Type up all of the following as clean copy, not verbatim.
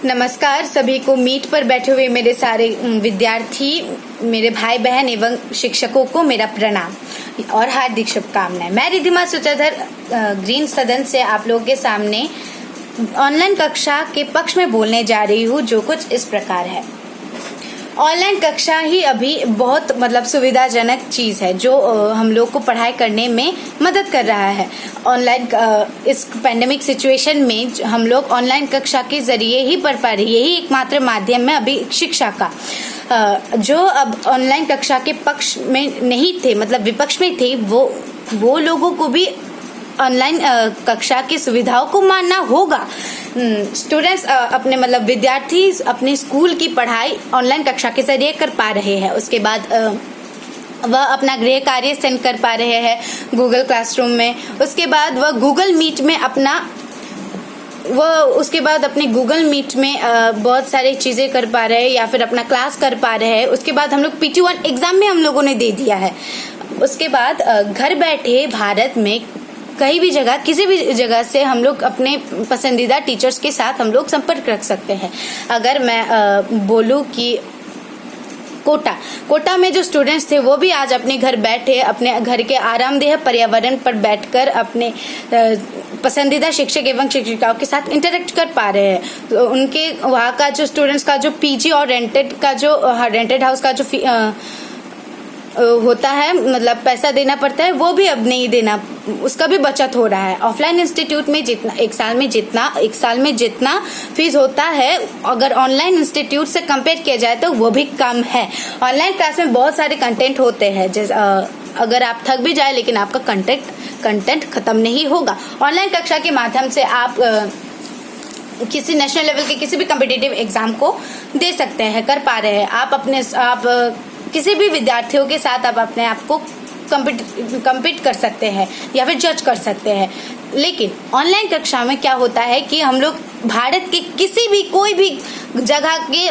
नमस्कार सभी को। मीट पर बैठे हुए मेरे सारे विद्यार्थी, मेरे भाई बहन एवं शिक्षकों को मेरा प्रणाम और हार्दिक शुभकामनाएं। मैं रिद्धिमा सूत्रधर ग्रीन सदन से आप लोगों के सामने ऑनलाइन कक्षा के पक्ष में बोलने जा रही हूँ, जो कुछ इस प्रकार है। ऑनलाइन कक्षा ही अभी बहुत सुविधाजनक चीज है, जो हम लोग को पढ़ाई करने में मदद कर रहा है। ऑनलाइन इस पैंडेमिक सिचुएशन में हम लोग ऑनलाइन कक्षा के जरिए ही पढ़ पा रहे हैं। यही एकमात्र माध्यम है अभी शिक्षा का। जो अब ऑनलाइन कक्षा के पक्ष में नहीं थे, विपक्ष में थे, वो लोगों को भी ऑनलाइन कक्षा की सुविधाओं को मानना होगा। स्टूडेंट्स अपने विद्यार्थी अपने स्कूल की पढ़ाई ऑनलाइन कक्षा के जरिए कर पा रहे हैं। उसके बाद वह अपना गृह कार्य सेंड कर पा रहे हैं गूगल क्लासरूम में। उसके बाद वह गूगल मीट में अपने गूगल मीट में बहुत सारी चीजें कर पा रहे हैं या फिर अपना क्लास कर पा रहे हैं। उसके बाद हम लोग PT1 एग्जाम में हम लोगों ने दे दिया है। उसके बाद घर बैठे भारत में कहीं भी जगह, किसी भी जगह से हम लोग अपने पसंदीदा टीचर्स के साथ हम लोग संपर्क रख सकते हैं। अगर मैं बोलूं कि कोटा में जो स्टूडेंट्स थे वो भी आज अपने घर बैठे अपने घर के आरामदेह पर्यावरण पर बैठकर अपने पसंदीदा शिक्षक एवं शिक्षिकाओं के साथ इंटरेक्ट कर पा रहे हैं। तो उनके वहाँ का जो स्टूडेंट्स का जो PG और रेंटेड हाउस का जो होता है, पैसा देना पड़ता है, वो भी अब नहीं देना, उसका भी बचत हो रहा है। ऑफलाइन इंस्टीट्यूट में एक साल में जितना फीस होता है, अगर ऑनलाइन इंस्टीट्यूट से कंपेयर किया जाए तो वो भी कम है। ऑनलाइन क्लास में बहुत सारे कंटेंट होते हैं, अगर आप थक भी जाए लेकिन आपका कंटेंट खत्म नहीं होगा। ऑनलाइन कक्षा के माध्यम से आप किसी नेशनल लेवल के किसी भी कॉम्पिटिटिव एग्जाम को दे सकते हैं, कर पा रहे हैं। आप किसी भी विद्यार्थियों के साथ आप अपने आप को कम्पीट कर सकते हैं या फिर जज कर सकते हैं। लेकिन ऑनलाइन कक्षा में क्या होता है कि हम लोग भारत के कोई भी जगह के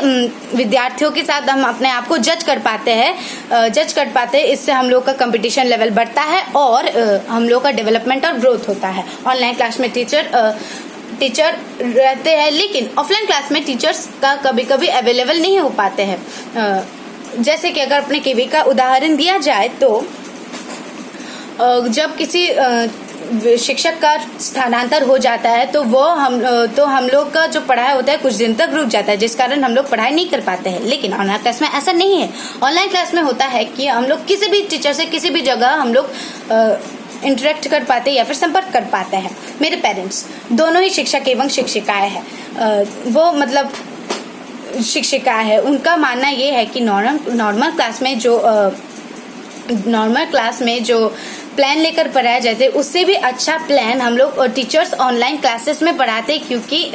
विद्यार्थियों के साथ हम अपने आप को जज कर पाते हैं। इससे हम लोग का कंपटीशन लेवल बढ़ता है और हम लोग का डेवलपमेंट और ग्रोथ होता है। ऑनलाइन क्लास में टीचर रहते हैं, लेकिन ऑफलाइन क्लास में टीचर्स का कभी कभी अवेलेबल नहीं हो पाते हैं। जैसे कि अगर अपने KV का उदाहरण दिया जाए तो जब किसी शिक्षक का स्थानांतर हो जाता है तो हम लोग का जो पढ़ाई होता है कुछ दिन तक रुक जाता है, जिस कारण हम लोग पढ़ाई नहीं कर पाते हैं। लेकिन ऑनलाइन क्लास में ऐसा नहीं है। ऑनलाइन क्लास में होता है कि हम लोग किसी भी टीचर से किसी भी जगह हम लोग इंटरेक्ट कर पाते हैं या फिर संपर्क कर पाते हैं। मेरे पेरेंट्स दोनों ही शिक्षक एवं शिक्षिकाएं हैं। वो शिक्षिका है, उनका मानना ये है कि नॉर्मल क्लास में जो प्लान लेकर पढ़ाया जाते हैं उससे भी अच्छा प्लान हम लोग टीचर्स ऑनलाइन क्लासेस में पढ़ाते हैं, क्योंकि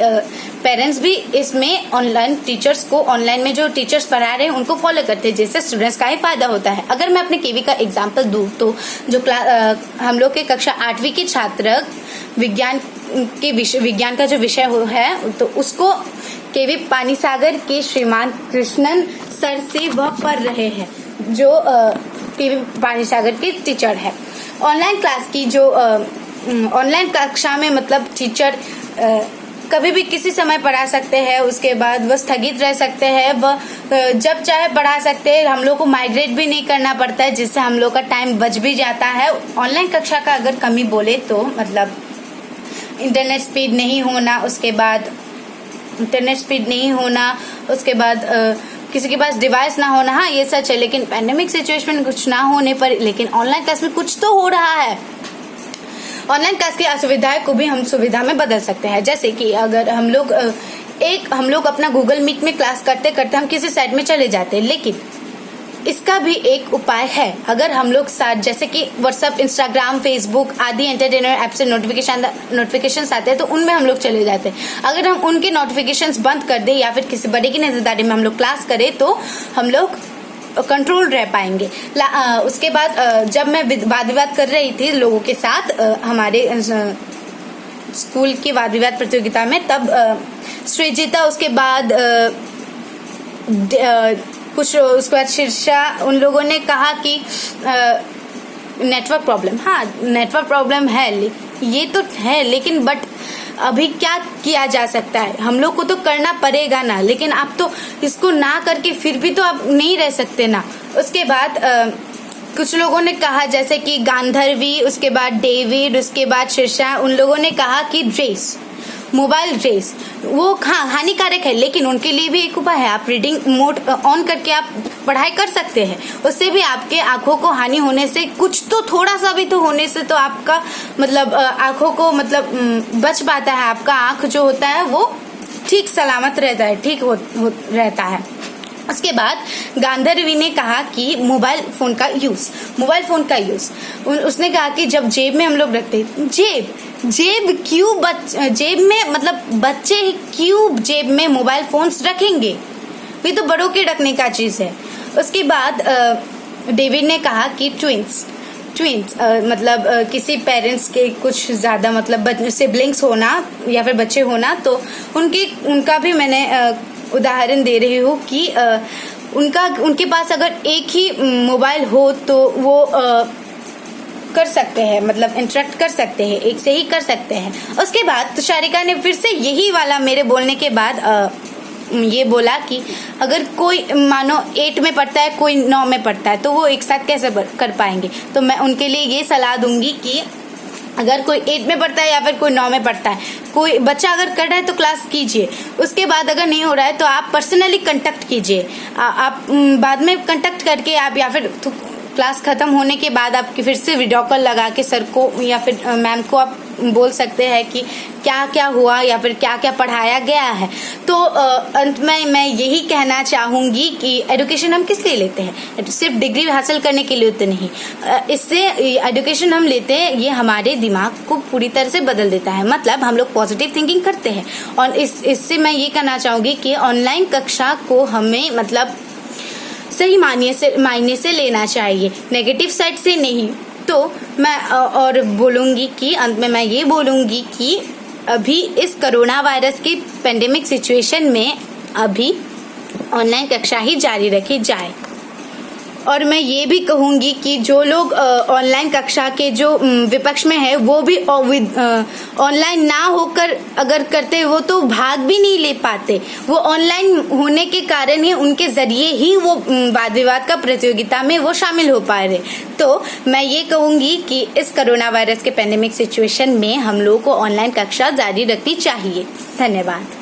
पेरेंट्स भी इसमें ऑनलाइन में जो टीचर्स पढ़ा रहे हैं उनको फॉलो करते हैं, जिससे स्टूडेंट्स का ही फायदा होता है। अगर मैं अपने KV का एग्जाम्पल दूं तो जो हम लोग के कक्षा 8वीं के छात्र विज्ञान का जो विषय है तो उसको KV पानीसागर के श्रीमान कृष्णन सर से वह पढ़ रहे हैं, जो KV पानीसागर के टीचर है। ऑनलाइन क्लास की जो ऑनलाइन कक्षा में टीचर कभी भी किसी समय पढ़ा सकते हैं, उसके बाद वह स्थगित रह सकते हैं, वह जब चाहे पढ़ा सकते हैं। हम लोग को माइग्रेट भी नहीं करना पड़ता है, जिससे हम लोग का टाइम बच भी जाता है। ऑनलाइन कक्षा का अगर कमी बोले तो इंटरनेट स्पीड नहीं होना, उसके बाद किसी के पास डिवाइस ना होना, हाँ ये सच है। लेकिन पैंडेमिक सिचुएशन में कुछ ना होने पर लेकिन ऑनलाइन क्लास में कुछ तो हो रहा है। ऑनलाइन क्लास की असुविधाएं को भी हम सुविधा में बदल सकते हैं। जैसे कि अगर हम लोग अपना गूगल मीट में क्लास करते करते हम किसी साइट में चले जाते हैं, लेकिन इसका भी एक उपाय है। अगर हम लोग साथ जैसे कि व्हाट्सएप, इंस्टाग्राम, फेसबुक आदि एंटरटेनमेंट ऐप से नोटिफिकेशन आते हैं तो उनमें हम लोग चले जाते हैं। अगर हम उनके नोटिफिकेशंस बंद कर दें या फिर किसी बड़े की नजरदारी में हम लोग क्लास करें तो हम लोग कंट्रोल रह पाएंगे। उसके बाद जब मैं वाद विवाद कर रही थी लोगों के साथ हमारे स्कूल की वाद विवाद प्रतियोगिता में, तब सृजिता, उसके बाद उसके बाद शीर्षा, उन लोगों ने कहा कि नेटवर्क प्रॉब्लम, हाँ नेटवर्क प्रॉब्लम है, ये तो है, लेकिन बट अभी क्या किया जा सकता है, हम लोग को तो करना पड़ेगा ना, लेकिन आप तो इसको ना करके फिर भी तो आप नहीं रह सकते ना। उसके बाद कुछ लोगों ने कहा, जैसे कि गांधर्वी, उसके बाद डेविड, उसके बाद शीर्षा, उन लोगों ने कहा कि रेस, मोबाइल रेस वो हानिकारक है, लेकिन उनके लिए भी एक उपाय है। आप रीडिंग मोड ऑन करके आप पढ़ाई कर सकते हैं, उससे भी आपके आंखों को हानि होने से, कुछ तो थोड़ा सा भी तो होने से तो आपका मतलब आंखों को मतलब बच पाता है, आपका आंख जो होता है वो ठीक सलामत रहता है, ठीक रहता है। उसके बाद गांधर्वी ने कहा कि मोबाइल फोन का यूज उसने कहा कि जब जेब में हम लोग रखते, जेब क्यों जेब में, मतलब बच्चे क्यों जेब में मोबाइल फोन्स रखेंगे, ये तो बड़ों के रखने का चीज है। उसके बाद डेविड ने कहा कि ट्विंस मतलब किसी पेरेंट्स के कुछ ज्यादा मतलब सिबलिंग्स होना या फिर बच्चे होना, तो उनका भी मैंने उदाहरण दे रही हूँ कि उनके पास अगर एक ही मोबाइल हो तो वो कर सकते हैं, मतलब इंटरेक्ट कर सकते हैं, एक से ही कर सकते हैं। उसके बाद तुषारिका ने फिर से यही वाला मेरे बोलने के बाद ये बोला कि अगर कोई मानो 8 में पढ़ता है, कोई 9 में पढ़ता है, तो वो एक साथ कैसे कर पाएंगे। तो मैं उनके लिए ये सलाह दूंगी कि अगर कोई 8 में पढ़ता है या फिर कोई 9 में पढ़ता है, कोई बच्चा अगर कर रहा है तो क्लास कीजिए, उसके बाद अगर नहीं हो रहा है तो आप पर्सनली कांटेक्ट कीजिए। आप बाद में कांटेक्ट करके आप, या फिर क्लास खत्म होने के बाद आप फिर से वीडियो कॉल लगा के सर को या फिर मैम को आप बोल सकते हैं कि क्या क्या हुआ या फिर क्या क्या पढ़ाया गया है। तो अंत में मैं यही कहना चाहूंगी कि एजुकेशन हम किस लिए लेते हैं, सिर्फ डिग्री हासिल करने के लिए तो नहीं। इससे एजुकेशन हम लेते हैं, ये हमारे दिमाग को पूरी तरह से बदल देता है, मतलब हम लोग पॉजिटिव थिंकिंग करते हैं। और इससे मैं ये कहना चाहूंगी कि ऑनलाइन कक्षा को हमें मतलब सही मायने से लेना चाहिए, नेगेटिव साइड से नहीं। तो मैं और बोलूंगी कि अंत में मैं ये बोलूंगी कि अभी इस कोरोना वायरस की पेंडेमिक सिचुएशन में अभी ऑनलाइन कक्षा ही जारी रखी जाए। और मैं ये भी कहूंगी कि जो लोग ऑनलाइन कक्षा के जो विपक्ष में है, वो भी ऑनलाइन ना होकर अगर करते वो तो भाग भी नहीं ले पाते, वो ऑनलाइन होने के कारण ही उनके जरिए ही वो वाद विवाद का प्रतियोगिता में वो शामिल हो पा रहे। तो मैं ये कहूंगी कि इस कोरोना वायरस के पेंडेमिक सिचुएशन में हम लोग को ऑनलाइन कक्षा जारी रखनी चाहिए। धन्यवाद।